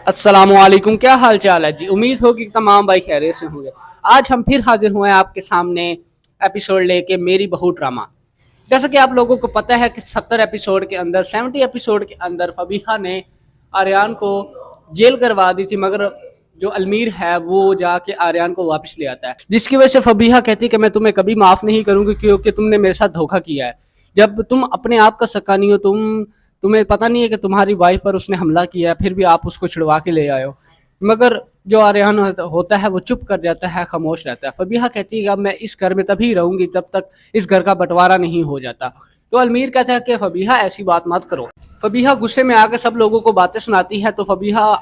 अस्सलामुअलैकुम, क्या हाल चाल है जी। उम्मीद हो कि तमाम भाई खैरियत से होंगे। आज हम फिर हाजिर हुए हैं आपके सामने एपिसोड लेके, मेरी बहू ड्रामा। जैसा कि आप लोगों को पता है कि 70 एपिसोड के अंदर, 70 एपिसोड के अंदर फबीहा ने आर्यान को जेल करवा दी थी, मगर जो अलमीर है वो जाके आर्यान को वापस ले आता है, जिसकी वजह से फबीहा कहती है कि मैं तुम्हें कभी माफ नहीं करूंगी क्योंकि तुमने मेरे साथ धोखा किया है। जब तुम अपने आप का सका नहीं हो, तुम्हें पता नहीं है कि तुम्हारी वाइफ पर उसने हमला किया है, फिर भी आप उसको छुड़वा के ले आए हो। मगर जो आर्यन होता है वो चुप कर जाता है, खामोश रहता है। फबीहा कहती है कि अब मैं इस घर में तभी रहूंगी जब तक इस घर का बंटवारा नहीं हो जाता। तो अलमीर कहता है कि फबीहा ऐसी बात मत करो। फबीहा गुस्से में आकर सब लोगों को बातें सुनाती है। तो फबीहा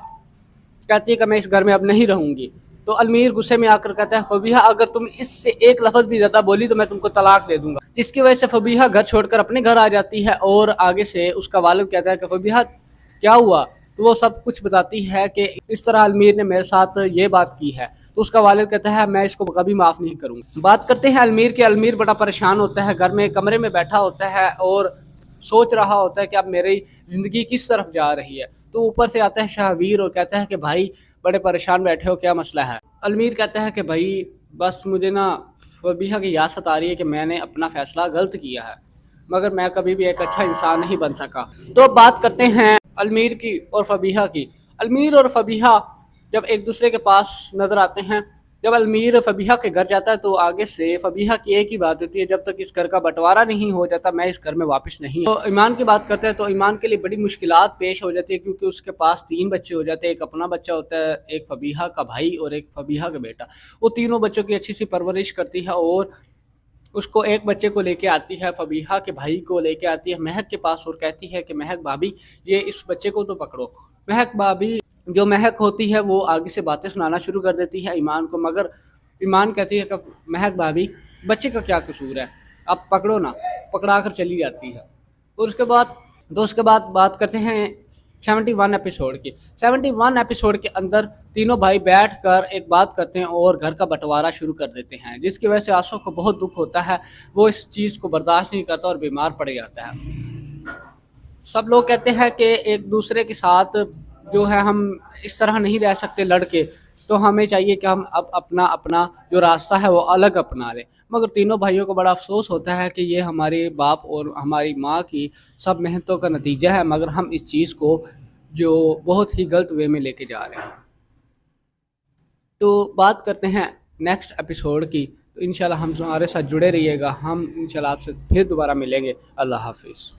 कहती है कि मैं इस घर में अब नहीं रहूंगी। तो अलमीर गुस्से में आकर कहता है फबीहा अगर तुम इससे एक लफ्ज भी ज्यादा बोली तो मैं तुमको तलाक दे दूंगा, जिसकी वजह से फबीहा घर छोड़कर अपने घर आ जाती है। और आगे से उसका वालिद कहता है कि फबीहा क्या हुआ, तो वो सब कुछ बताती है कि इस तरह अलमीर ने मेरे साथ ये बात की है। तो उसका वालिद कहता है मैं इसको कभी माफ़ नहीं करूँगा। बात करते हैं अलमीर के। अलमीर बड़ा परेशान होता है, घर में कमरे में बैठा होता है और सोच रहा होता है कि अब मेरी ज़िंदगी किस तरफ जा रही है। तो ऊपर से आता है शाहवीर और कहता है कि भाई बड़े परेशान बैठे हो, क्या मसला है। अलमीर कहता है कि भाई बस मुझे ना फबीहा की याद सता रही है कि मैंने अपना फ़ैसला गलत किया है, मगर मैं कभी भी एक अच्छा इंसान नहीं बन सका। तो अब बात करते हैं अलमीर की और फबीहा की। अलमीर और फबीहा जब एक दूसरे के पास नज़र आते हैं, जब अलमीर फबीहा के घर जाता है तो आगे से फबीहा की एक ही बात होती है, जब तक इस घर का बंटवारा नहीं हो जाता मैं इस घर में वापस नहीं। तो ईमान की बात करते हैं तो ईमान के लिए बड़ी मुश्किलात पेश हो जाती है, क्योंकि उसके पास 3 बच्चे हो जाते हैं। एक अपना बच्चा होता है, एक फबीहा का भाई और एक फबीहा का बेटा। वो तीनों बच्चों की अच्छी सी परवरिश करती है और उसको एक बच्चे को लेके आती है, फबीहा के भाई को लेके आती है महक के पास और कहती है कि महक भाभी ये इस बच्चे को तो पकड़ो। महक भाभी जो महक होती है वो आगे से बातें सुनाना शुरू कर देती है ईमान को, मगर ईमान कहती है कि महक भाभी बच्चे का क्या कसूर है, आप पकड़ो ना, पकड़ा कर चली जाती है। और उसके बाद बात करते हैं 71 एपिसोड की। 71 एपिसोड के अंदर तीनों भाई बैठकर एक बात करते हैं और घर का बंटवारा शुरू कर देते हैं, जिसकी वजह से आसफ को बहुत दुख होता है। वो इस चीज़ को बर्दाश्त नहीं करता और बीमार पड़ जाता है। सब लोग कहते हैं कि एक दूसरे के साथ जो है हम इस तरह नहीं रह सकते लड़के, तो हमें चाहिए कि हम अब अपना अपना जो रास्ता है वो अलग अपना लें। मगर तीनों भाइयों को बड़ा अफसोस होता है कि ये हमारे बाप और हमारी माँ की सब मेहनतों का नतीजा है, मगर हम इस चीज़ को जो बहुत ही गलत वे में लेके जा रहे हैं। तो बात करते हैं नेक्स्ट एपिसोड की। तो इंशाल्लाह हम हमारे साथ जुड़े रहिएगा। हम इंशाल्लाह आपसे फिर दोबारा मिलेंगे। अल्लाह हाफिज़।